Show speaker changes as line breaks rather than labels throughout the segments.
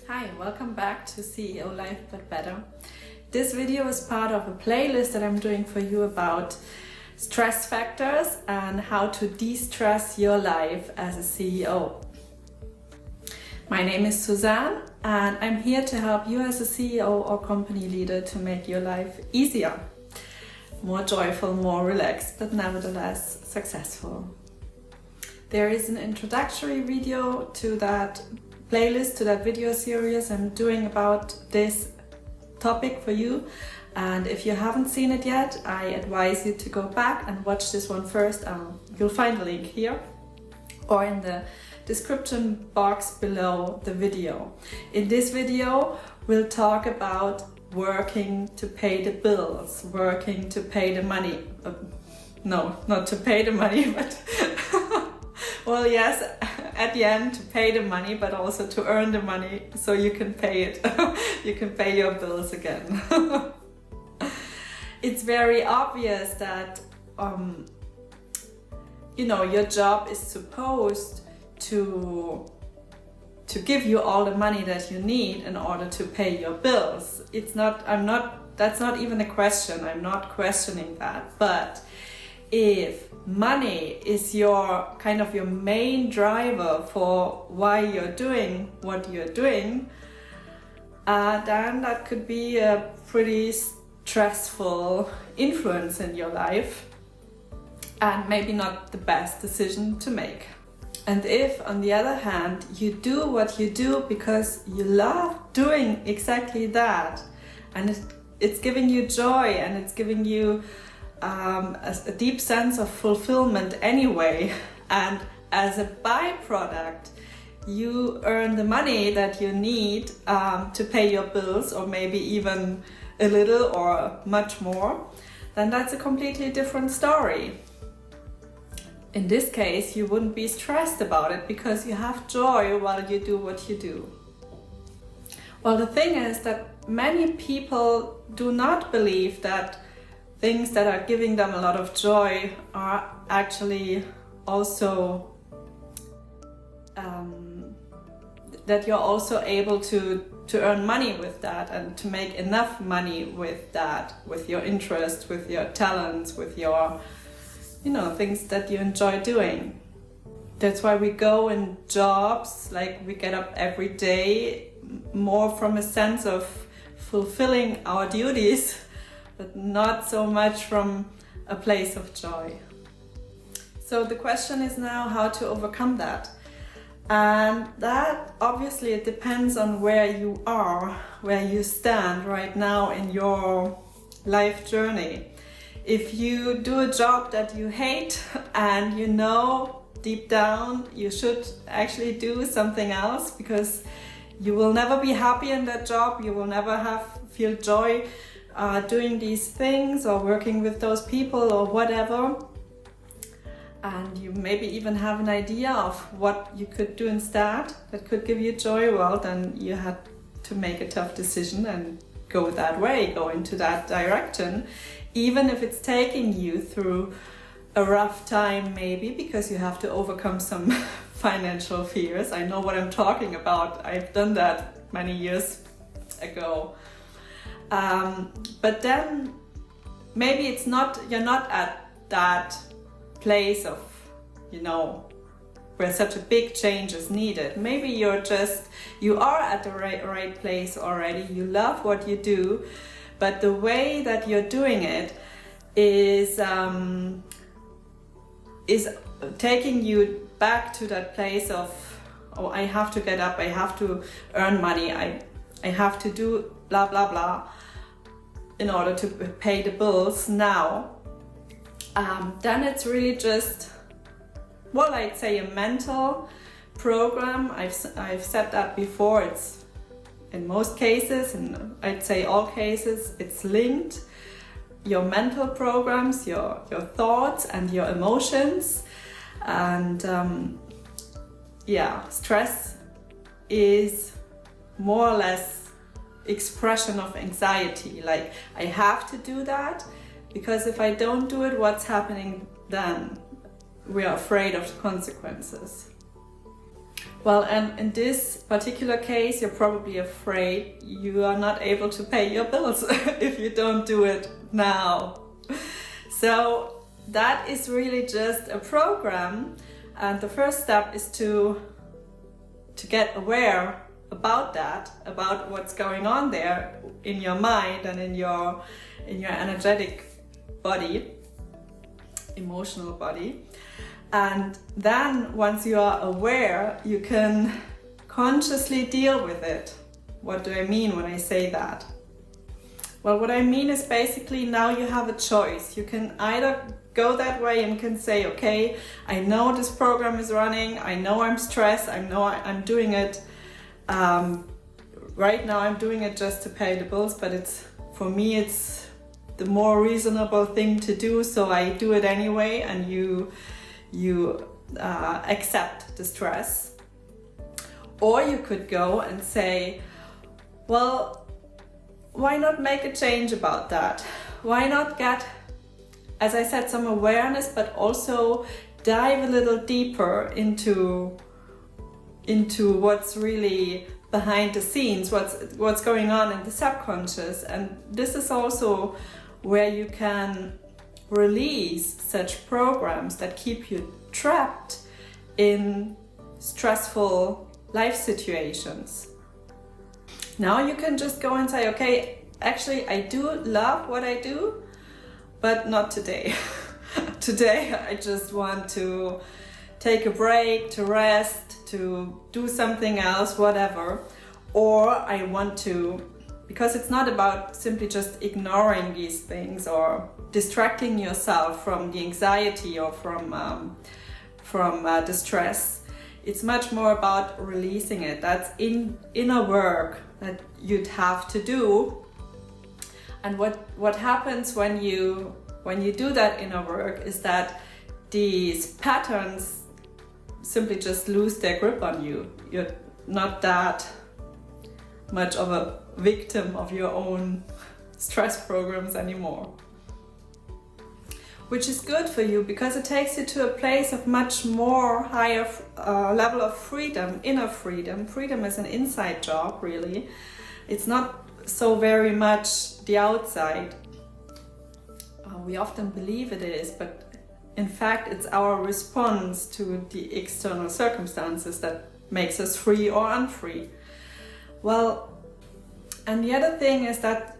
Hi, welcome back to CEO Life But Better. This video is part of a playlist that I'm doing for you about stress factors and how to de-stress your life as a CEO. My name is Suzanne and I'm here to help you as a CEO or company leader to make your life easier, more joyful, more relaxed, but nevertheless successful. There is an introductory video to that playlist, to that video series I'm doing about this topic for you, and if you haven't seen it yet, I advise you to go back and watch this one first. You'll find a link here or in the description box below the video. In this video we'll talk about working to pay the bills, working to pay the money. No, not to pay the money, but well, yes, at the end to pay the money, but also to earn the money so you can pay it. You can pay your bills again. It's very obvious that your job is supposed to give you all the money that you need in order to pay your bills. That's not even a question. I'm not questioning that. But if money is your main driver for why you're doing what you're doing, then that could be a pretty stressful influence in your life and maybe not the best decision to make. And if, on the other hand, you do what you do because you love doing exactly that, and it's giving you joy and it's giving you a deep sense of fulfillment anyway, and as a byproduct you earn the money that you need to pay your bills, or maybe even a little or much more, then that's a completely different story. In this case you wouldn't be stressed about it because you have joy while you do what you do. Well, the thing is that many people do not believe that things that are giving them a lot of joy are actually also that you're also able to earn money with that and to make enough money with that, with your interest, with your talents, with your things that you enjoy doing. That's why we go in jobs, like we get up every day more from a sense of fulfilling our duties, but not so much from a place of joy. So the question is now how to overcome that. And that obviously it depends on where you are, where you stand right now in your life journey. If you do a job that you hate and you know deep down you should actually do something else because you will never be happy in that job, you will never feel joy doing these things or working with those people or whatever, and you maybe even have an idea of what you could do instead that could give you joy, well, then you had to make a tough decision and go that way, go into that direction, even if it's taking you through a rough time maybe because you have to overcome some financial fears. I know what I'm talking about. I've done that many years ago. But then maybe you're not at that place of, where such a big change is needed. Maybe you are at the right place already. You love what you do, but the way that you're doing it is taking you back to that place of, oh, I have to get up, I have to earn money, I have to do blah blah blah in order to pay the bills now. Then it's really just, well, I'd say a mental program. I've said that before. It's in most cases, and I'd say all cases, it's linked. Your mental programs, your thoughts and your emotions, and stress is more or less expression of anxiety. Like, I have to do that because if I don't do it, what's happening then? We are afraid of the consequences. Well, and in this particular case, you're probably afraid you are not able to pay your bills if you don't do it now. So that is really just a program, and the first step is to get aware about that, about what's going on there in your mind and in your energetic body, emotional body. And then once you are aware, you can consciously deal with it. What do I mean when I say that? Well, what I mean is basically now you have a choice. You can either go that way and can say, okay, I know this program is running, I know I'm stressed, I know I'm doing it. Right now I'm doing it just to pay the bills, but for me it's the more reasonable thing to do, so I do it anyway, and you accept the stress. Or you could go and say, well, why not make a change about that? Why not get, as I said, some awareness, but also dive a little deeper into what's really behind the scenes, what's going on in the subconscious. And this is also where you can release such programs that keep you trapped in stressful life situations. Now you can just go and say, okay, actually I do love what I do, but not today. Today I just want to take a break, to rest, to do something else, whatever. Or I want to, because it's not about simply just ignoring these things or distracting yourself from the anxiety or from the stress. It's much more about releasing it. That's inner work that you'd have to do. And what happens when you do that inner work is that these patterns simply just lose their grip on you. You're not that much of a victim of your own stress programs anymore. Which is good for you because it takes you to a place of much more higher level of freedom, inner freedom. Freedom is an inside job, really. It's not so very much the outside. We often believe it is, but in fact it's our response to the external circumstances that makes us free or unfree. Well, and the other thing is that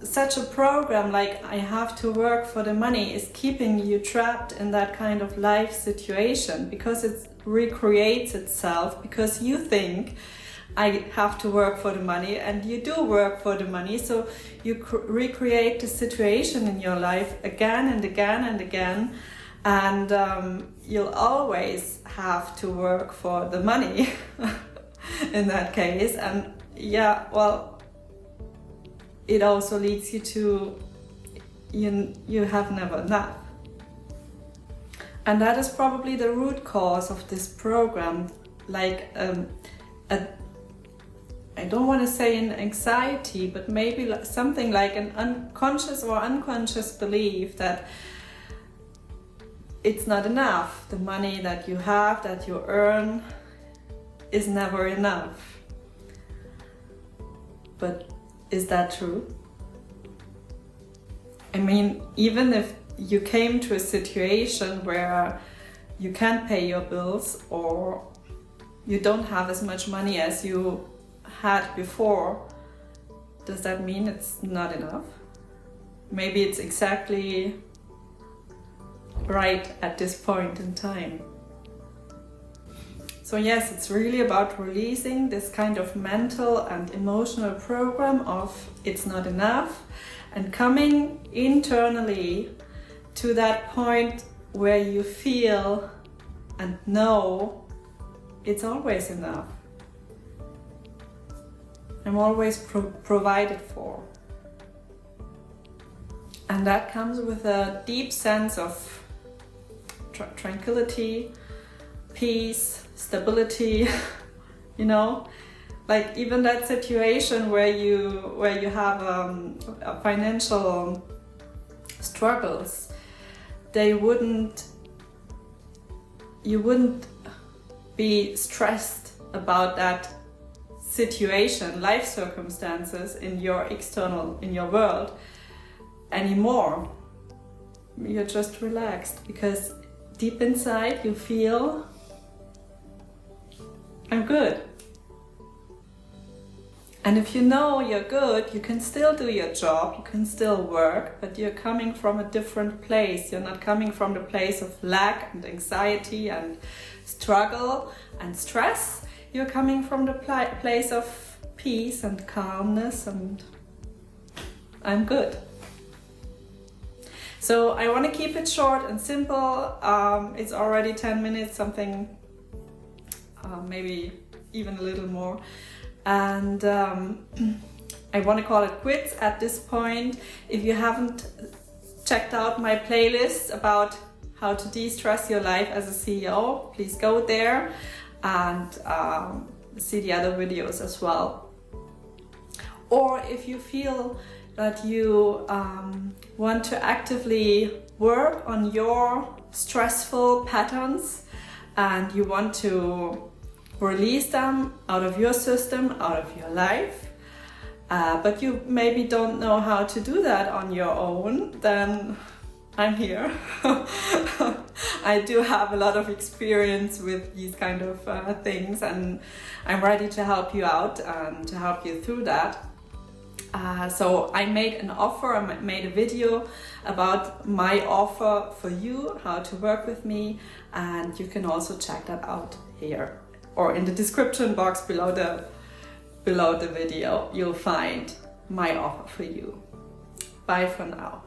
such a program like I have to work for the money is keeping you trapped in that kind of life situation because it recreates itself, because you think I have to work for the money and you do work for the money, so you recreate the situation in your life again and again and again, and you'll always have to work for the money in that case. And yeah, well, it also leads you to you have never enough. And that is probably the root cause of this program, like I don't want to say an anxiety, but maybe something like an unconscious or unconscious belief that it's not enough. The money that you have, that you earn, is never enough. But is that true? I mean, even if you came to a situation where you can't pay your bills or you don't have as much money as you had before, does that mean it's not enough? Maybe it's exactly right at this point in time. So yes, it's really about releasing this kind of mental and emotional program of it's not enough, and coming internally to that point where you feel and know it's always enough. I'm always provided for. And that comes with a deep sense of tranquility, peace, stability, you know, like even that situation where you have financial struggles, you wouldn't be stressed about that situation, life circumstances in your world anymore. You're just relaxed because deep inside you feel, I'm good. And if you know you're good, you can still do your job, you can still work, but you're coming from a different place. You're not coming from the place of lack and anxiety and struggle and stress. You're coming from the place of peace and calmness and I'm good. So I want to keep it short and simple. It's already 10 minutes, something, maybe even a little more. And I want to call it quits at this point. If you haven't checked out my playlist about how to de-stress your life as a CEO, please go there and see the other videos as well. Or if you feel that you want to actively work on your stressful patterns and you want to release them out of your system, out of your life, but you maybe don't know how to do that on your own, then I'm here. I do have a lot of experience with these kind of things, and I'm ready to help you out and to help you through that. So I made an offer, I made a video about my offer for you, how to work with me, and you can also check that out here or in the description box below the video. You'll find my offer for you. Bye for now.